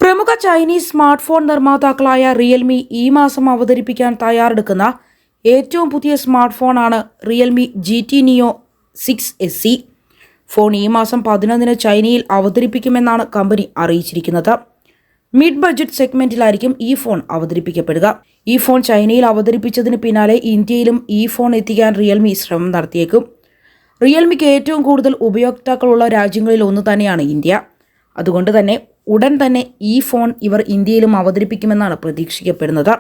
പ്രമുഖ Chinese smart phone നിർമ്മാതാക്കളായ Realme ഈ മാസം അവതരിപ്പിക്കാൻ തയ്യാറെടുക്കുന്ന ഏറ്റവും പുതിയ സ്മാർട്ട് ഫോണാണ് Realme GT Neo 6SE. Phone ഈ മാസം 11-ന് ചൈനയിൽ അവതരിപ്പിക്കുമെന്നാണ് കമ്പനി അറിയിച്ചിരിക്കുന്നത്. മിഡ് ബഡ്ജറ്റ് സെഗ്മെന്റിലായിരിക്കും ഈ ഫോൺ അവതരിപ്പിക്കപ്പെടുക. ഈ ഫോൺ ചൈനയിൽ അവതരിപ്പിച്ചതിന് പിന്നാലെ ഇന്ത്യയിലും ഈ ഫോൺ എത്തിക്കാൻ റിയൽമി ശ്രമം നടത്തിയേക്കും. റിയൽമിക്ക് ഏറ്റവും കൂടുതൽ ഉപയോക്താക്കളുള്ള രാജ്യങ്ങളിൽ ഒന്ന് തന്നെയാണ് ഇന്ത്യ. അതുകൊണ്ട് തന്നെ ഉടൻ തന്നെ ഈ ഫോൺ ഇവർ ഇന്ത്യയിലും അവതരിപ്പിക്കുമെന്നാണ് പ്രതീക്ഷിക്കപ്പെടുന്നത്.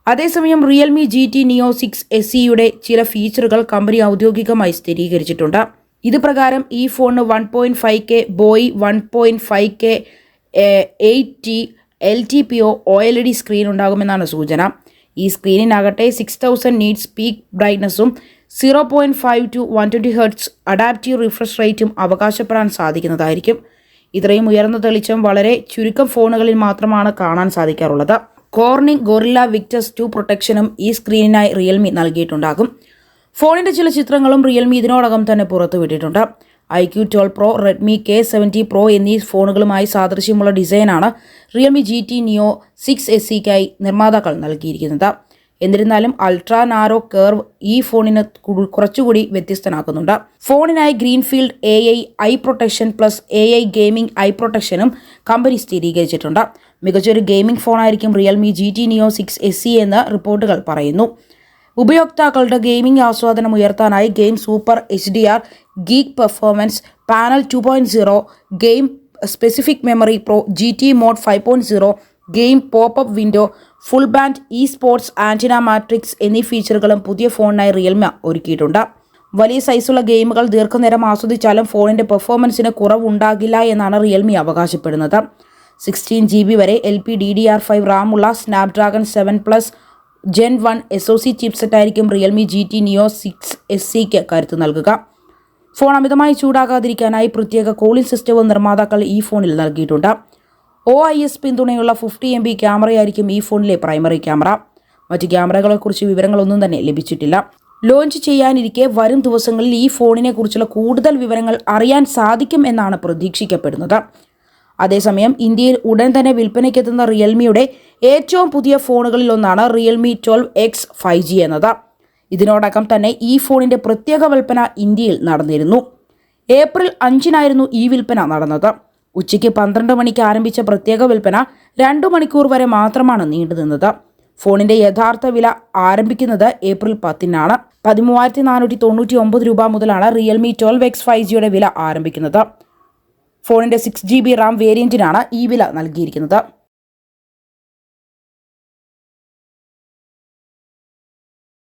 അതേസമയം റിയൽമി GT Neo 6SEയുടെ ചില ഫീച്ചറുകൾ കമ്പനി ഔദ്യോഗികമായി സ്ഥിരീകരിച്ചിട്ടുണ്ട്. ഇത് പ്രകാരം ഈ ഫോണിന് 1.5K boy 1.5K 8T LTPO OLED screen ഉണ്ടാകുമെന്നാണ് സൂചന. ഈ സ്ക്രീനിനാകട്ടെ 6000 നീറ്റ്സ് പീക്ക് ബ്രൈറ്റ്നസ്സും 0.5 to 120 Hz അഡാപ്റ്റീവ് റിഫ്രഷ് റേറ്റും അവകാശപ്പെടാൻ സാധിക്കുന്നതായിരിക്കും. ഇത്രയും ഉയർന്ന തെളിച്ചം വളരെ ചുരുക്കം ഫോണുകളിൽ മാത്രമാണ് കാണാൻ സാധിക്കാറുള്ളത്. കോർണിംഗ് ഗൊറില്ല വിക്ടസ് 2 പ്രൊട്ടക്ഷനും ഈ സ്ക്രീനിനായി റിയൽമി നൽകിയിട്ടുണ്ടാകും. ഫോണിന്റെ ചില ചിത്രങ്ങളും റിയൽമി ഇതിനോടകം തന്നെ പുറത്തുവിട്ടിട്ടുണ്ട്. iQ12 Pro, Redmi K70 Pro എന്നീ ഫോണുകളുമായി സാദൃശ്യമുള്ള ഡിസൈനാണ് റിയൽമി GT Neo 6SEക്കായി നിർമ്മാതാക്കൾ നൽകിയിരിക്കുന്നത്. എന്നിരുന്നാലും അൾട്രാ നാരോ കർവ് ഈ ഫോണിന് കുറച്ചുകൂടി വ്യത്യസ്തനാക്കുന്നുണ്ട്. ഫോണിനായി greenfield AI eye protection plus AI gaming eye പ്രൊട്ടക്ഷനും കമ്പനി സ്ഥിരീകരിച്ചിട്ടുണ്ട്. മികച്ചൊരു ഗെയിമിംഗ് ഫോണായിരിക്കും റിയൽമി GT Neo 6SE എന്ന് റിപ്പോർട്ടുകൾ പറയുന്നു. ഉപയോക്താക്കളുടെ ഗെയിമിംഗ് ആസ്വാദനം ഉയർത്താനായി game super HDR, geek performance, panel 2.0, game specific memory pro, GT mode 5.0, game pop window, full band sports antenna matrix എന്നീ ഫീച്ചറുകളും പുതിയ ഫോണിനായി റിയൽമി ഒരുക്കിയിട്ടുണ്ട്. വലിയ സൈസുള്ള ഗെയിമുകൾ ദീർഘനേരം ആസ്വദിച്ചാലും ഫോണിന്റെ പെർഫോമൻസിന് കുറവുണ്ടാകില്ല എന്നാണ് റിയൽമി അവകാശപ്പെടുന്നത്. 16GB വരെ LPDDR5 റാമുള്ള സ്നാപ്ഡ്രാഗൺ 7+ Gen 1 SoC ചിപ്സെറ്റായിരിക്കും റിയൽമി GT Neo 6SEക്ക് കരുത്ത് നൽകുക. ഫോൺ അമിതമായി ചൂടാകാതിരിക്കാനായി പ്രത്യേക കൂളിംഗ് സിസ്റ്റവും നിർമ്മാതാക്കൾ ഈ ഫോണിൽ നൽകിയിട്ടുണ്ട്. OIS പിന്തുണയുള്ള 50MP ക്യാമറയായിരിക്കും ഈ ഫോണിലെ പ്രൈമറി ക്യാമറ. മറ്റ് ക്യാമറകളെക്കുറിച്ച് വിവരങ്ങളൊന്നും തന്നെ ലഭിച്ചിട്ടില്ല. ലോഞ്ച് ചെയ്യാനിരിക്കെ വരും ദിവസങ്ങളിൽ ഈ ഫോണിനെ കുറിച്ചുള്ള കൂടുതൽ വിവരങ്ങൾ അറിയാൻ സാധിക്കും എന്നാണ് പ്രതീക്ഷിക്കപ്പെടുന്നത്. അതേസമയം ഇന്ത്യയിൽ ഉടൻ തന്നെ വിൽപ്പനയ്ക്കെത്തുന്ന റിയൽമിയുടെ ഏറ്റവും പുതിയ ഫോണുകളിൽ ഒന്നാണ് റിയൽമി 12X 5G എന്നത്. ഇതിനോടകം തന്നെ ഈ ഫോണിന്റെ പ്രത്യേക വിൽപ്പന ഇന്ത്യയിൽ നടന്നിരുന്നു. ഏപ്രിൽ 5-നായിരുന്നു ഈ വിൽപ്പന നടന്നത്. ഉച്ചയ്ക്ക് 12 മണിക്ക് ആരംഭിച്ച പ്രത്യേക വിൽപ്പന 2 മണിക്കൂർ വരെ മാത്രമാണ് നീണ്ടുനിന്നത്. ഫോണിന്റെ യഥാർത്ഥ വില ആരംഭിക്കുന്നത് ഏപ്രിൽ 10-നാണ്. 13,499 രൂപ മുതലാണ് റിയൽമി 12X 5Gയുടെ വില ആരംഭിക്കുന്നത്. ഫോണിന്റെ 6GB റാം വേരിയന്റിനാണ് ഈ വില നൽകിയിരിക്കുന്നത്.